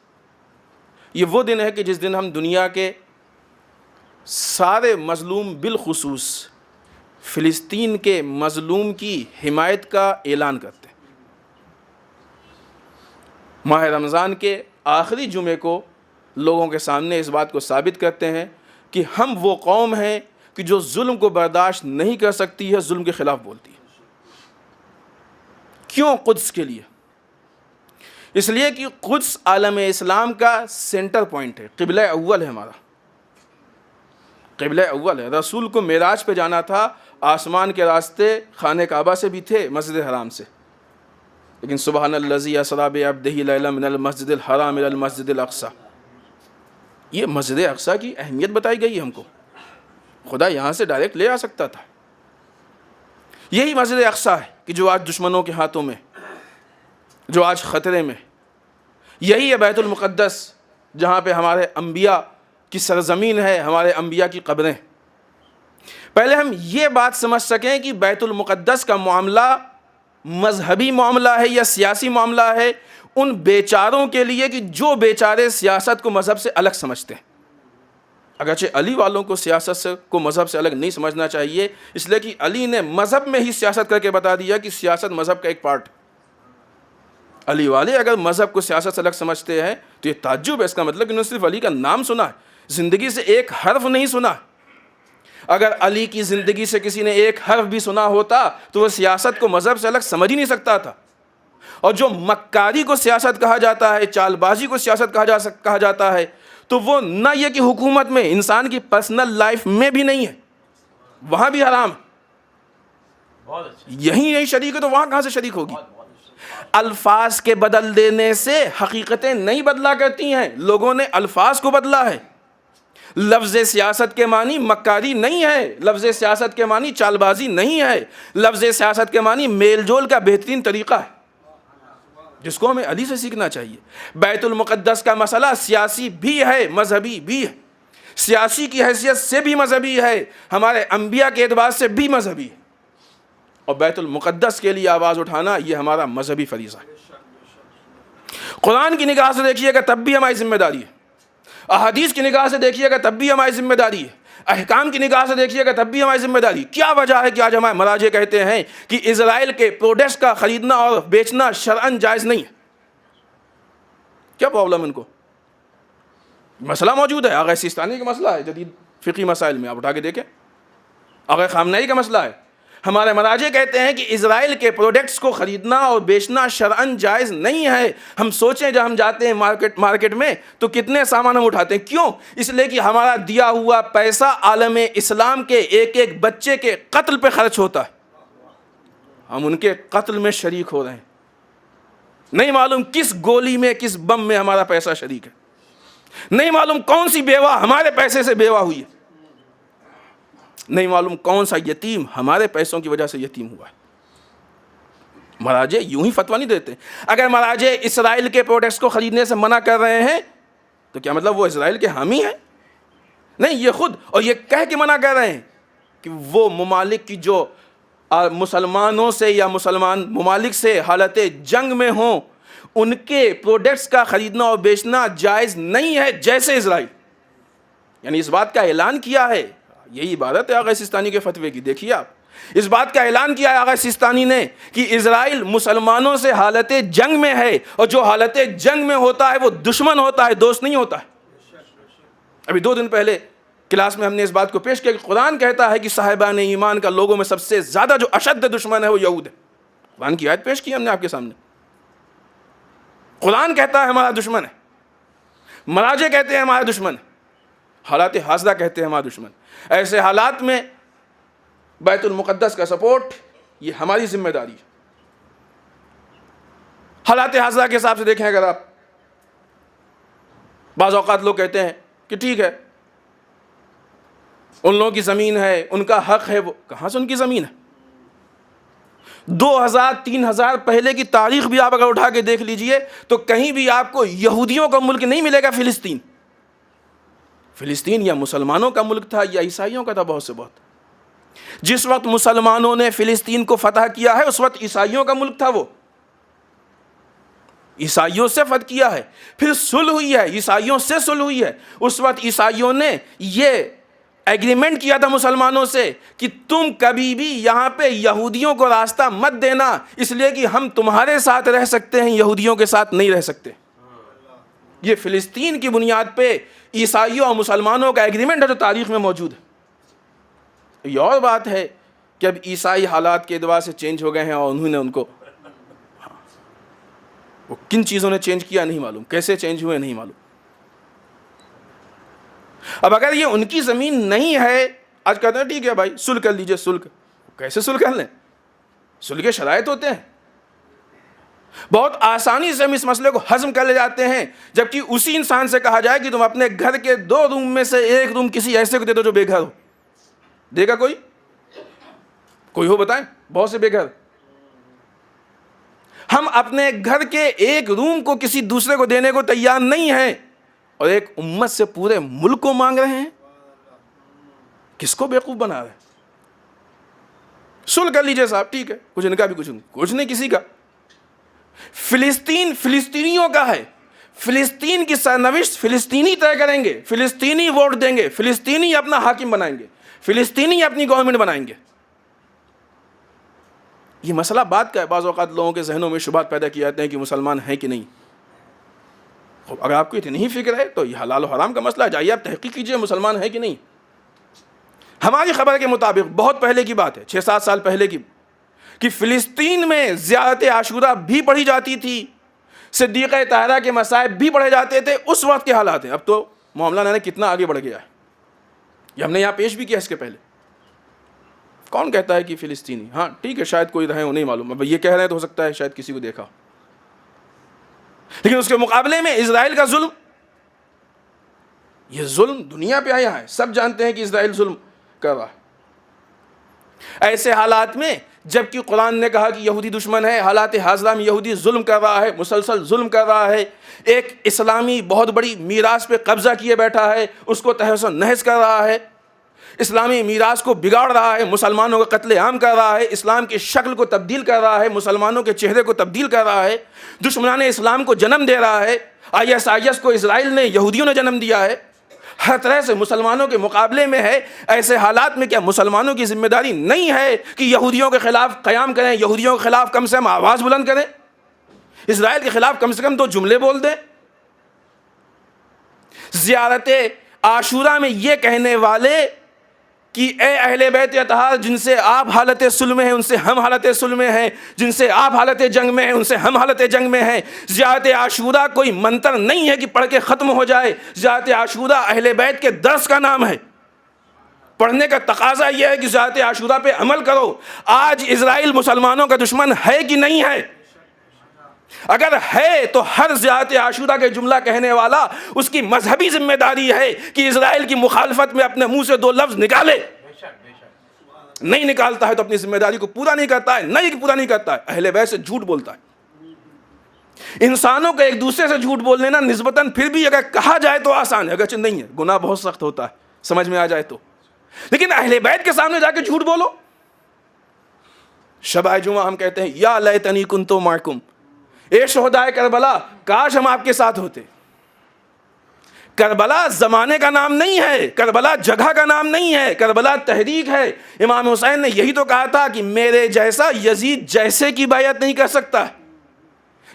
Speaker 2: یہ وہ دن ہے کہ جس دن ہم دنیا کے سارے مظلوم بالخصوص فلسطین کے مظلوم کی حمایت کا اعلان کرتے ہیں۔ ماہ رمضان کے آخری جمعے کو لوگوں کے سامنے اس بات کو ثابت کرتے ہیں کہ ہم وہ قوم ہیں کہ جو ظلم کو برداشت نہیں کر سکتی ہے، ظلم کے خلاف بولتی ہے۔ کیوں قدس کے لیے؟ اس لیے کہ قدس عالم اسلام کا سینٹر پوائنٹ ہے، قبلہ اول ہے ہمارا، قبلہ اول ہے۔ رسول کو معراج پہ جانا تھا، آسمان کے راستے خانہ کعبہ سے بھی تھے، مسجد حرام سے، لیکن سبحان الذی اسری بعبدہ لیلا من المسجد الحرام الی المسجد الاقصی، یہ مسجد اقصی کی اہمیت بتائی گئی ہے ہم کو۔ خدا یہاں سے ڈائریکٹ لے آ سکتا تھا۔ یہی مسجد اقصی ہے کہ جو آج دشمنوں کے ہاتھوں میں، جو آج خطرے میں، یہی ہے بیت المقدس جہاں پہ ہمارے انبیاء کی سرزمین ہے، ہمارے انبیاء کی قبریں۔ پہلے ہم یہ بات سمجھ سکیں کہ بیت المقدس کا معاملہ مذہبی معاملہ ہے یا سیاسی معاملہ ہے ان بیچاروں کے لیے کہ جو بیچارے سیاست کو مذہب سے الگ سمجھتے ہیں۔ اگرچہ علی والوں کو سیاست کو مذہب سے الگ نہیں سمجھنا چاہیے، اس لیے کہ علی نے مذہب میں ہی سیاست کر کے بتا دیا کہ سیاست مذہب کا ایک پارٹ۔ علی والے اگر مذہب کو سیاست سے الگ سمجھتے ہیں تو یہ تعجب ہے، اس کا مطلب کہ انہوں نے صرف علی کا نام سنا ہے، زندگی سے ایک حرف نہیں سنا۔ اگر علی کی زندگی سے کسی نے ایک حرف بھی سنا ہوتا تو وہ سیاست کو مذہب سے الگ سمجھ ہی نہیں سکتا تھا۔ اور جو مکاری کو سیاست کہا جاتا ہے، چال بازی کو سیاست کہا جاتا ہے، تو وہ نہ یہ کہ حکومت میں، انسان کی پرسنل لائف میں بھی نہیں ہے، وہاں بھی حرام ہے۔ یہی شریک ہے تو وہاں کہاں سے شریک ہوگی؟ الفاظ کے بدل دینے سے حقیقتیں نہیں بدلا کرتی ہیں، لوگوں نے الفاظ کو بدلا ہے۔ لفظ سیاست کے معنی مکاری نہیں ہے، لفظ سیاست کے معنی چال بازی نہیں ہے، لفظ سیاست کے معنی میل جول کا بہترین طریقہ ہے جس کو ہمیں علی سے سیکھنا چاہیے۔ بیت المقدس کا مسئلہ سیاسی بھی ہے، مذہبی بھی ہے، سیاسی کی حیثیت سے بھی مذہبی ہے، ہمارے انبیاء کے اعتبار سے بھی مذہبی ہے، اور بیت المقدس کے لیے آواز اٹھانا یہ ہمارا مذہبی فریضہ ہے۔ قرآن کی نگاہ سے دیکھیے گا تب بھی ہماری ذمہ داری ہے، احادیث کی نگاہ سے دیکھیے گا تب بھی ہماری ذمہ داری ہے، احکام کی نگاہ سے دیکھیے گا تب بھی ہماری ذمہ داری۔ کیا وجہ ہے کہ آج ہمارے مراجع کہتے ہیں کہ اسرائیل کے پروڈکٹس کا خریدنا اور بیچنا شرعاً جائز نہیں ہے؟ کیا پرابلم ان کو؟ مسئلہ موجود ہے، آغا سیستانی کا مسئلہ ہے، جدید فقہی مسائل میں آپ اٹھا کے دیکھیں، آغا خامنہئی کا مسئلہ ہے۔ ہمارے مراجع کہتے ہیں کہ اسرائیل کے پروڈکٹس کو خریدنا اور بیچنا شرعاً جائز نہیں ہے۔ ہم سوچیں جب ہم جاتے ہیں مارکیٹ میں تو کتنے سامان ہم اٹھاتے ہیں، کیوں؟ اس لیے کہ ہمارا دیا ہوا پیسہ عالم اسلام کے ایک ایک بچے کے قتل پہ خرچ ہوتا ہے، ہم ان کے قتل میں شریک ہو رہے ہیں، نہیں معلوم کس گولی میں، کس بم میں ہمارا پیسہ شریک ہے، نہیں معلوم کون سی بیوہ ہمارے پیسے سے بیوہ ہوئی ہے، نہیں معلوم کون سا یتیم ہمارے پیسوں کی وجہ سے یتیم ہوا ہے۔ مراجع یوں ہی فتویٰ نہیں دیتے۔ اگر مراجع اسرائیل کے پروڈکٹس کو خریدنے سے منع کر رہے ہیں تو کیا مطلب وہ اسرائیل کے حامی ہیں؟ نہیں، یہ خود اور یہ کہہ کے منع کر رہے ہیں کہ وہ ممالک کی جو مسلمانوں سے یا مسلمان ممالک سے حالت جنگ میں ہوں ان کے پروڈکٹس کا خریدنا اور بیچنا جائز نہیں ہے، جیسے اسرائیل، یعنی اس بات کا اعلان کیا ہے۔ یہی عبارت ہے آغا سیستانی کے فتوے کی، دیکھیے آپ، اس بات کا اعلان کیا ہے آغا سیستانی نے کہ اسرائیل مسلمانوں سے حالت جنگ میں ہے، اور جو حالت جنگ میں ہوتا ہے وہ دشمن ہوتا ہے، دوست نہیں ہوتا ہے۔ ابھی 2 دن پہلے کلاس میں ہم نے اس بات کو پیش کیا کہ قرآن کہتا ہے کہ صاحبان ایمان کا لوگوں میں سب سے زیادہ جو اشد دشمن ہے وہ یہود ہے۔ قرآن کی آیت پیش کی ہم نے آپ کے سامنے، قرآن کہتا ہے ہمارا دشمن ہے، مراجع کہتے ہیں ہمارا دشمن ہے، حالات حاضرہ کہتے ہیں ہمارا دشمن۔ ایسے حالات میں بیت المقدس کا سپورٹ یہ ہماری ذمہ داری ہے۔ حالات حاضرہ کے حساب سے دیکھیں، اگر آپ بعض اوقات لوگ کہتے ہیں کہ ٹھیک ہے ان لوگوں کی زمین ہے، ان کا حق ہے، وہ کہاں سے ان کی زمین ہے؟ 2000-3000 پہلے کی تاریخ بھی آپ اگر اٹھا کے دیکھ لیجئے تو کہیں بھی آپ کو یہودیوں کا ملک نہیں ملے گا۔ فلسطین یا مسلمانوں کا ملک تھا یا عیسائیوں کا تھا، بہت سے بہت۔ جس وقت مسلمانوں نے فلسطین کو فتح کیا ہے اس وقت عیسائیوں کا ملک تھا وہ۔ عیسائیوں سے فتح کیا ہے، پھر صلح ہوئی ہے، عیسائیوں سے صلح ہوئی ہے۔ اس وقت عیسائیوں نے یہ ایگریمنٹ کیا تھا مسلمانوں سے کہ تم کبھی بھی یہاں پہ یہودیوں کو راستہ مت دینا، اس لیے کہ ہم تمہارے ساتھ رہ سکتے ہیں، یہودیوں کے ساتھ نہیں رہ سکتے۔ یہ فلسطین کی بنیاد پہ عیسائیوں اور مسلمانوں کا ایگریمنٹ ہے جو تاریخ میں موجود ہے۔ یہ اور بات ہے کہ اب عیسائی حالات کے اعتبار سے چینج ہو گئے ہیں، اور انہوں نے ان کو وہ کن چیزوں نے چینج کیا نہیں معلوم، کیسے چینج ہوئے نہیں معلوم۔ اب اگر یہ ان کی زمین نہیں ہے، آج کہتے ہیں ٹھیک ہے بھائی صلح کر لیجئے، صلح کیسے صلح کر لیں؟ صلح کے شرائط ہوتے ہیں، بہت آسانی سے ہم اس مسئلے کو ہضم کر لے جاتے ہیں، جبکہ اسی انسان سے کہا جائے کہ تم اپنے گھر کے 2 روم میں سے 1 روم کسی ایسے کو دے دو جو بے گھر ہو، دے گا کوئی ہو بتائیں؟ بہت سے بے گھر۔ ہم اپنے گھر کے 1 روم کو کسی دوسرے کو دینے کو تیار نہیں ہیں، اور ایک امت سے پورے ملک کو مانگ رہے ہیں۔ کس کو بیوقوف بنا رہے ہیں؟ صلح کر لیجئے صاحب، ٹھیک ہے، کچھ ان کا بھی کچھ نہیں کسی کا۔ فلسطین فلسطینیوں کا ہے، فلسطین کی سرنوشت فلسطینی طے کریں گے، فلسطینی ووٹ دیں گے، فلسطینی اپنا حاکم بنائیں گے، فلسطینی اپنی گورنمنٹ بنائیں گے۔ یہ مسئلہ بات کا ہے، بعض اوقات لوگوں کے ذہنوں میں شبہات پیدا کیے جاتے ہیں کہ مسلمان ہیں کہ نہیں۔ اگر آپ کو اتنی ہی فکر ہے تو یہ حلال و حرام کا مسئلہ ہے، جائیے آپ تحقیق کیجئے مسلمان ہے کہ نہیں۔ ہماری خبر کے مطابق بہت پہلے کی بات ہے، 6-7 سال پہلے کی، کہ فلسطین میں زیارت عاشورہ بھی پڑھی جاتی تھی، صدیقہ طاہرہ کے مصائب بھی پڑھے جاتے تھے۔ اس وقت کے حالات ہیں، اب تو معاملہ نے کتنا آگے بڑھ گیا ہے، یہ ہم نے یہاں پیش بھی کیا اس کے پہلے۔ کون کہتا ہے کہ فلسطینی؟ ہاں ٹھیک ہے، شاید کوئی رہے ہو، نہیں معلوم، اب یہ کہہ رہے ہیں تو ہو سکتا ہے شاید کسی کو دیکھا، لیکن اس کے مقابلے میں اسرائیل کا ظلم، یہ ظلم دنیا پہ آیا ہے، سب جانتے ہیں کہ اسرائیل ظلم کر رہا ہے۔ ایسے حالات میں جبکہ قرآن نے کہا کہ یہودی دشمن ہے، حالات حاضرہ میں یہودی ظلم کر رہا ہے، مسلسل ظلم کر رہا ہے، ایک اسلامی بہت بڑی میراث پہ قبضہ کیے بیٹھا ہے، اس کو تہس و نہس کر رہا ہے، اسلامی میراث کو بگاڑ رہا ہے، مسلمانوں کا قتل عام کر رہا ہے، اسلام کی شکل کو تبدیل کر رہا ہے، مسلمانوں کے چہرے کو تبدیل کر رہا ہے، دشمنان اسلام کو جنم دے رہا ہے، IS کو اسرائیل نے، یہودیوں نے جنم دیا ہے، ہر طرح سے مسلمانوں کے مقابلے میں ہے۔ ایسے حالات میں کیا مسلمانوں کی ذمہ داری نہیں ہے کہ یہودیوں کے خلاف قیام کریں، یہودیوں کے خلاف کم سے کم آواز بلند کریں، اسرائیل کے خلاف کم سے کم 2 جملے بول دیں؟ زیارت عاشورہ میں یہ کہنے والے کہ اے اہل بیت اطہار، جن سے آپ حالت صلح میں ہیں ان سے ہم حالت صلح میں ہیں، جن سے آپ حالت جنگ میں ہیں ان سے ہم حالت جنگ میں ہیں۔ زیارت عاشورہ کوئی منتر نہیں ہے کہ پڑھ کے ختم ہو جائے، زیارت عاشورہ اہل بیت کے درس کا نام ہے۔ پڑھنے کا تقاضا یہ ہے کہ زیارت عاشورہ پہ عمل کرو۔ آج اسرائیل مسلمانوں کا دشمن ہے کہ نہیں ہے؟ اگر ہے تو ہر زیارت عاشورہ کے جملہ کہنے والا، اس کی مذہبی ذمہ داری ہے کہ اسرائیل کی مخالفت میں اپنے منہ سے 2 لفظ نکالے۔ نہیں نکالتا ہے تو اپنی ذمہ داری کو پورا نہیں کرتا ہے، نہیں پورا نہیں کرتا ہے، اہل بیت سے جھوٹ بولتا ہے۔ انسانوں کا ایک دوسرے سے جھوٹ بول لینا نسبتاً پھر بھی اگر کہا جائے تو آسان ہے، اگرچہ نہیں ہے، گناہ بہت سخت ہوتا ہے سمجھ میں آ جائے تو، لیکن اہل بیت کے سامنے جا کے جھوٹ بولو۔ شب جمعہ ہم کہتے ہیں یا لیتنی کنت معکم، اے شہدائے کربلا کاش ہم آپ کے ساتھ ہوتے۔ کربلا زمانے کا نام نہیں ہے، کربلا جگہ کا نام نہیں ہے، کربلا تحریک ہے۔ امام حسین نے یہی تو کہا تھا کہ میرے جیسا یزید جیسے کی بیعت نہیں کر سکتا۔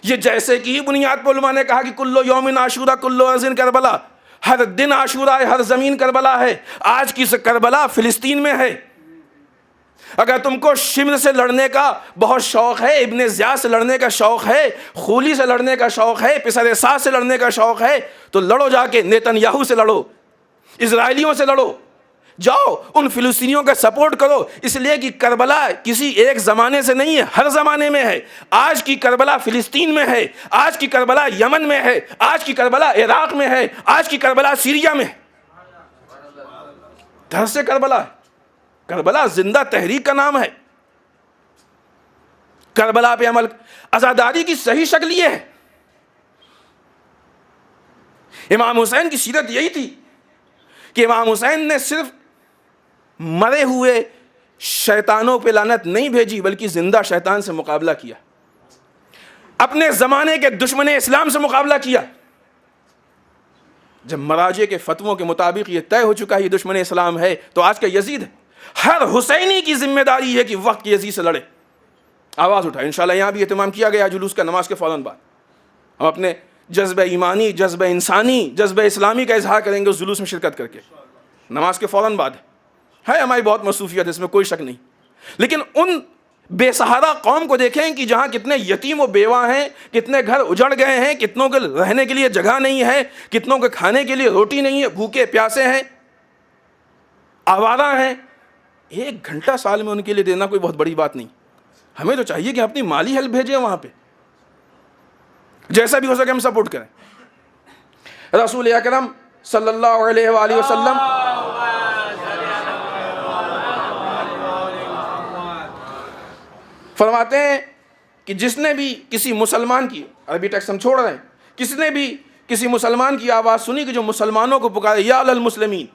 Speaker 2: یہ جیسے کی ہی بنیاد پر علماء نے کہا کہ کلو یوم عاشورہ کلو ارض کربلا، ہر دن عاشورہ ہے، ہر زمین کربلا ہے۔ آج کی کربلا فلسطین میں ہے۔ اگر تم کو شمر سے لڑنے کا بہت شوق ہے، ابن زیاد سے لڑنے کا شوق ہے، خولی سے لڑنے کا شوق ہے، پسر سعد سے لڑنے کا شوق ہے، تو لڑو، جا کے نیتن یاہو سے لڑو، اسرائیلیوں سے لڑو، جاؤ ان فلسطینیوں کا سپورٹ کرو، اس لیے کہ کربلا کسی ایک زمانے سے نہیں ہے، ہر زمانے میں ہے۔ آج کی کربلا فلسطین میں ہے، آج کی کربلا یمن میں ہے، آج کی کربلا عراق میں ہے، آج کی کربلا سیریا میں ہے۔ دھر سے کربلا ہے، کربلا زندہ تحریک کا نام ہے۔ کربلا پہ عمل، عزاداری کی صحیح شکل یہ ہے۔ امام حسین کی سیرت یہی تھی کہ امام حسین نے صرف مرے ہوئے شیطانوں پہ لعنت نہیں بھیجی، بلکہ زندہ شیطان سے مقابلہ کیا۔ اپنے زمانے کے دشمن اسلام سے مقابلہ کیا. جب مراجع کے فتووں کے مطابق یہ طے ہو چکا ہے یہ دشمن اسلام ہے, تو آج کا یزید ہے. ہر حسینی کی ذمہ داری ہے کہ وقت کی یزید سے لڑے. آواز اٹھائے. انشاءاللہ یہاں بھی اہتمام کیا گیا جلوس کا, نماز کے فوراً بعد ہم اپنے جذبہ ایمانی, جذبہ انسانی, جذبہ اسلامی کا اظہار کریں گے اس جلوس میں شرکت کر کے. نماز کے فوراً بعد ہے ہماری بہت مصروفیت, اس میں کوئی شک نہیں. لیکن ان بے سہارا قوم کو دیکھیں کہ جہاں کتنے یتیم و بیوہ ہیں, کتنے گھر اجڑ گئے ہیں, کتنوں کے رہنے کے لیے جگہ نہیں ہے, کتنوں کے کھانے کے لیے روٹی نہیں ہے, بھوکے پیاسے ہیں, آوارہ ہیں. 1 گھنٹہ سال میں ان کے لیے دینا کوئی بہت بڑی بات نہیں. ہمیں تو چاہیے کہ اپنی مالی ہیلپ بھیجیں وہاں پہ, جیسا بھی ہو سکے ہم سپورٹ کریں. رسول اکرم صلی اللہ علیہ وآلہ وسلم فرماتے ہیں کہ جس نے بھی کسی مسلمان کی, عربی ٹیکسٹ ہم چھوڑ رہے ہیں, کس نے بھی کسی مسلمان کی آواز سنی کہ جو مسلمانوں کو پکارے یا المسلمین,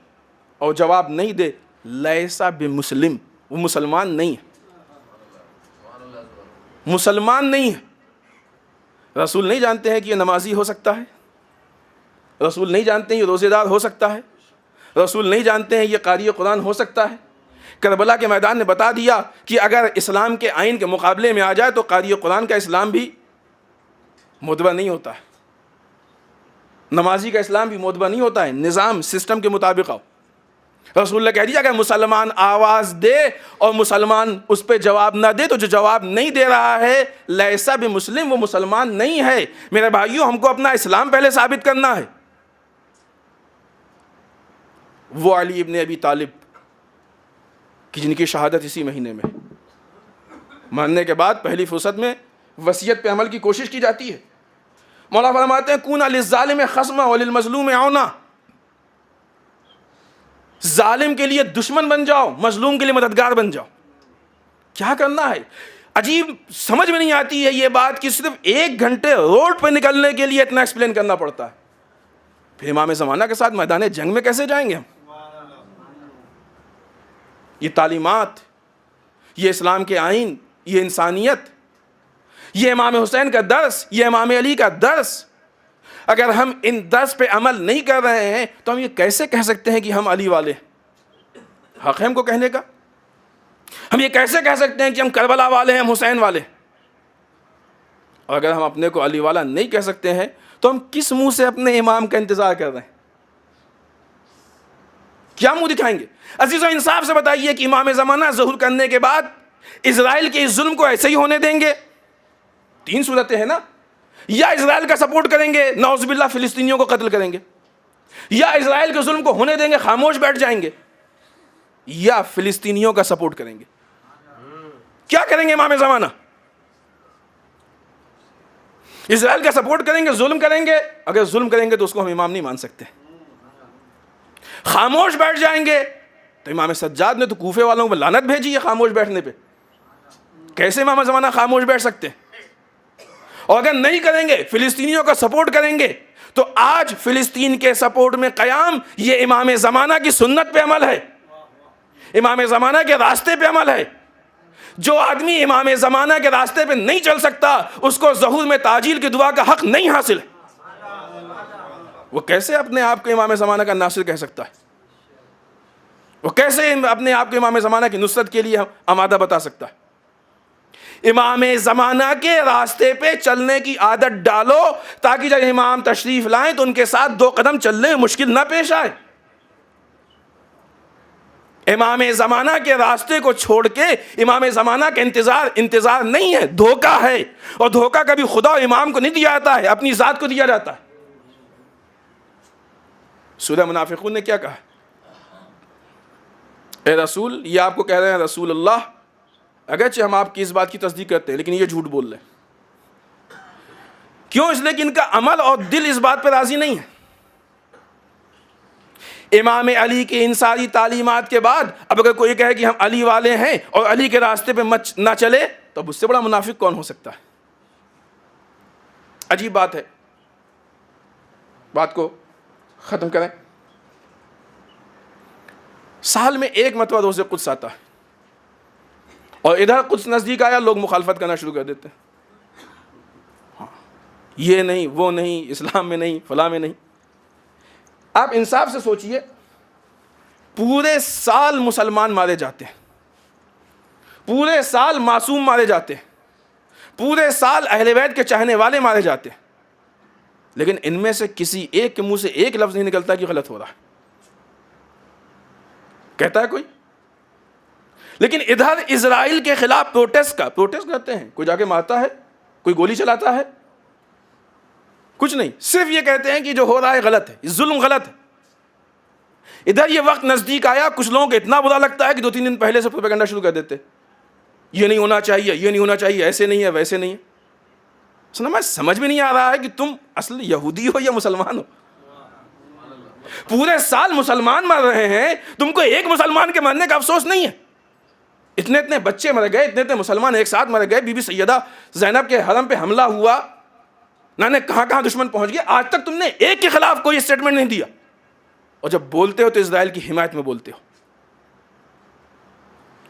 Speaker 2: اور جواب نہیں دے, لیسا بمسلم, وہ مسلمان نہیں ہے, مسلمان نہیں ہے. رسول نہیں جانتے ہیں کہ یہ نمازی ہو سکتا ہے, رسول نہیں جانتے ہیں یہ روزے دار ہو سکتا ہے, رسول نہیں جانتے ہیں یہ قاری قرآن ہو سکتا ہے. کربلا کے میدان نے بتا دیا کہ اگر اسلام کے آئین کے مقابلے میں آ جائے تو قاری قرآن کا اسلام بھی معتبر نہیں ہوتا ہے, نمازی کا اسلام بھی معتبر نہیں ہوتا ہے. نظام سسٹم کے مطابق آؤ. رسول نے کہہ دیا اگر مسلمان آواز دے اور مسلمان اس پہ جواب نہ دے, تو جو جواب نہیں دے رہا ہے لیسا بمسلم, وہ مسلمان نہیں ہے. میرے بھائیوں, ہم کو اپنا اسلام پہلے ثابت کرنا ہے. وہ علی ابن ابی طالب کہ جن کی شہادت اسی مہینے میں, مرنے کے بعد پہلی فرصت میں وصیت پہ عمل کی کوشش کی جاتی ہے. مولا فرماتے ہیں کون للظالم خصما وللمظلوم عونا, ظالم کے لیے دشمن بن جاؤ, مظلوم کے لیے مددگار بن جاؤ. کیا کرنا ہے؟ عجیب سمجھ میں نہیں آتی ہے یہ بات کہ صرف 1 گھنٹے روڈ پہ نکلنے کے لیے اتنا ایکسپلین کرنا پڑتا ہے. پھر امام زمانہ کے ساتھ میدان جنگ میں کیسے جائیں گے ہم؟ یہ تعلیمات, یہ اسلام کے آئین, یہ انسانیت, یہ امام حسین کا درس, یہ امام علی کا درس, اگر ہم ان درس پہ عمل نہیں کر رہے ہیں تو ہم یہ کیسے کہہ سکتے ہیں کہ ہم علی والے ہیں؟ حق ہے ہم کو کہنے کا؟ ہم یہ کیسے کہہ سکتے ہیں کہ ہم کربلا والے ہیں, ہم حسین والے ہیں؟ اور اگر ہم اپنے کو علی والا نہیں کہہ سکتے ہیں تو ہم کس منہ سے اپنے امام کا انتظار کر رہے ہیں؟ کیا منہ دکھائیں گے؟ عزیزو انصاف سے بتائیے کہ امام زمانہ ظہور کرنے کے بعد اسرائیل کے اس ظلم کو ایسے ہی ہونے دیں گے؟ 3 صورتیں ہیں نا, یا اسرائیل کا سپورٹ کریں گے, نعوذ باللہ فلسطینیوں کو قتل کریں گے, یا اسرائیل کے ظلم کو ہونے دیں گے, خاموش بیٹھ جائیں گے, یا فلسطینیوں کا سپورٹ کریں گے. کیا کریں گے امام زمانہ؟ اسرائیل کا سپورٹ کریں گے, ظلم کریں گے؟ اگر ظلم کریں گے تو اس کو ہم امام نہیں مان سکتے. خاموش بیٹھ جائیں گے تو امام سجاد نے تو کوفے والوں کو لعنت بھیجی ہے خاموش بیٹھنے پہ. کیسے امام زمانہ خاموش بیٹھ سکتے؟ اور اگر نہیں کریں گے, فلسطینیوں کا سپورٹ کریں گے, تو آج فلسطین کے سپورٹ میں قیام یہ امام زمانہ کی سنت پہ عمل ہے, امام زمانہ کے راستے پہ عمل ہے. جو آدمی امام زمانہ کے راستے پہ نہیں چل سکتا اس کو ظہور میں تعجیل کی دعا کا حق نہیں حاصل ہے. وہ کیسے اپنے آپ کو امام زمانہ کا ناصر کہہ سکتا ہے؟ وہ کیسے اپنے آپ کو امام زمانہ کی نصرت کے لیے آمادہ بتا سکتا ہے؟ امام زمانہ کے راستے پہ چلنے کی عادت ڈالو تاکہ جب امام تشریف لائیں تو ان کے ساتھ 2 قدم چلنے میں مشکل نہ پیش آئے. امام زمانہ کے راستے کو چھوڑ کے امام زمانہ کا انتظار نہیں ہے, دھوکہ ہے. اور دھوکہ کبھی خدا و امام کو نہیں دیا جاتا ہے, اپنی ذات کو دیا جاتا ہے. سورہ منافقون نے کیا کہا؟ اے رسول, یہ آپ کو کہہ رہے ہیں رسول اللہ, اگرچہ ہم آپ کی اس بات کی تصدیق کرتے ہیں لیکن یہ جھوٹ بول رہے ہیں. کیوں؟ اس لیے کہ ان کا عمل اور دل اس بات پہ راضی نہیں ہے. امام علی کی ان ساری تعلیمات کے بعد اب اگر کوئی کہے کہ ہم علی والے ہیں اور علی کے راستے پہ نہ چلے تو اب اس سے بڑا منافق کون ہو سکتا ہے؟ عجیب بات ہے. بات کو ختم کریں. سال میں 1 مرتبہ روزے قدس آتا ہے اور ادھر قدس نزدیک آیا لوگ مخالفت کرنا شروع کر دیتے ہیں. یہ نہیں وہ نہیں، اسلام میں نہیں، فلاں میں نہیں۔ آپ انصاف سے سوچئے، پورے سال مسلمان مارے جاتے ہیں، پورے سال معصوم مارے جاتے ہیں، پورے سال اہل بیت کے چاہنے والے مارے جاتے ہیں، لیکن ان میں سے کسی ایک کے منہ سے ایک لفظ نہیں نکلتا کہ غلط ہو رہا ہے، کہتا ہے کوئی؟ لیکن ادھر اسرائیل کے خلاف پروٹیسٹ کرتے ہیں، کوئی جا کے مارتا ہے، کوئی گولی چلاتا ہے، کچھ نہیں، صرف یہ کہتے ہیں کہ جو ہو رہا ہے غلط ہے، ظلم غلط ہے۔ ادھر یہ وقت نزدیک آیا، کچھ لوگوں کو اتنا برا لگتا ہے کہ 2-3 دن پہلے سے پروپیگنڈا شروع کر دیتے، یہ نہیں ہونا چاہیے، یہ نہیں ہونا چاہیے، ایسے نہیں ہے، ویسے نہیں ہے۔ سنا، میں سمجھ میں نہیں آ رہا ہے کہ تم اصل یہودی ہو یا مسلمان ہو؟ پورے سال مسلمان مر رہے ہیں، تم کو ایک مسلمان کے مرنے کا افسوس نہیں ہے؟ اتنے بچے مر گئے، اتنے مسلمان ایک ساتھ مر گئے، بی بی سیدہ زینب کے حرم پہ حملہ ہوا، نہ کہاں دشمن پہنچ گئے، آج تک تم نے ایک کے خلاف کوئی اسٹیٹمنٹ نہیں دیا، اور جب بولتے ہو تو اسرائیل کی حمایت میں بولتے ہو۔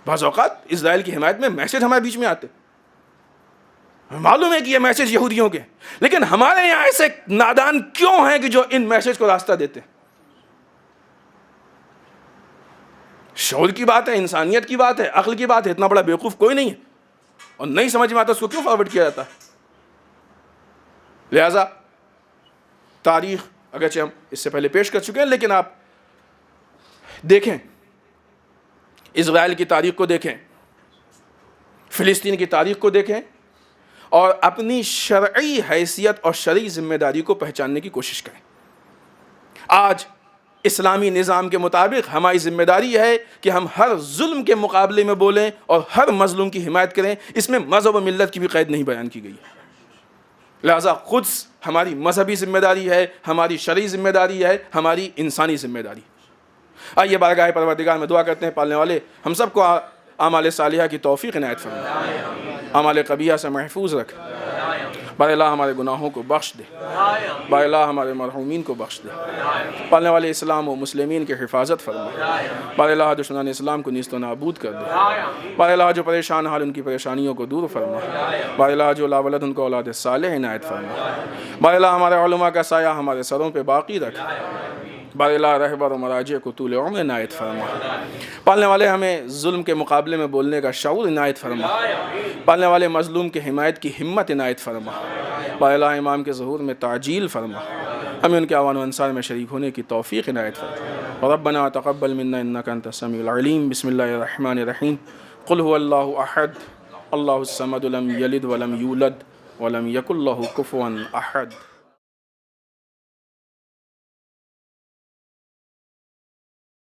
Speaker 2: بعض اوقات اسرائیل کی حمایت میں میسج ہمارے بیچ میں آتے، معلوم ہے کہ یہ میسج یہودیوں کے، لیکن ہمارے یہاں ایسے نادان کیوں ہیں کہ جو ان میسج کو راستہ دیتے ہیں؟ شعور کی بات ہے، انسانیت کی بات ہے، عقل کی بات ہے، اتنا بڑا بیوقوف کوئی نہیں ہے، اور نہیں سمجھ میں آتا اس کو کیوں فارورڈ کیا جاتا ہے؟ لہذا تاریخ اگرچہ ہم اس سے پہلے پیش کر چکے ہیں، لیکن آپ دیکھیں، اسرائیل کی تاریخ کو دیکھیں، فلسطین کی تاریخ کو دیکھیں، اور اپنی شرعی حیثیت اور شرعی ذمہ داری کو پہچاننے کی کوشش کریں۔ آج اسلامی نظام کے مطابق ہماری ذمہ داری ہے کہ ہم ہر ظلم کے مقابلے میں بولیں اور ہر مظلوم کی حمایت کریں، اس میں مذہب و ملت کی بھی قید نہیں بیان کی گئی ہے۔ لہذا خود ہماری مذہبی ذمہ داری ہے، ہماری شرعی ذمہ داری ہے، ہماری انسانی ذمہ داری۔ آئیے بارگاہ پروردگار میں دعا کرتے ہیں، پالنے والے ہم سب کو اعمال صالحہ کی توفیق عنایت فرما، اعمال قبیحہ سے محفوظ رکھ، بار اللہ ہمارے گناہوں کو بخش دے، بار اللہ ہمارے مرحومین کو بخش دے، پالنے والے اسلام و مسلمین کی حفاظت فرما، بار اللہ دشمنان اسلام کو نیست و نابود کر دے، بار اللہ جو پریشان حال ان کی پریشانیوں کو دور فرما، بار اللہ جو لا ولد ان کو اولاد صالح عنایت فرما، بار اللہ ہمارے علماء کا سایہ ہمارے سروں پہ باقی رکھ، بار اللہ رہبر و مراجع کو طول عمر عنایت فرما، پالنے والے ہمیں ظلم کے مقابلے میں بولنے کا شعور عنایت فرما، پالنے والے مظلوم کی حمایت کی ہمت عنایت فرما، بار اللہ امام کے ظہور میں تعجیل فرما، ہمیں ان کے اعوان و انصار میں شریک ہونے کی توفیق عنایت فرما۔ ربنا تقبل منا انک انت السمیع العلیم۔ بسم اللہ الرحمن الرحیم۔ قل هو اللہ احد اللہ الصمد لم یلد ولم یولد ولم یکن لہ کفوا احد۔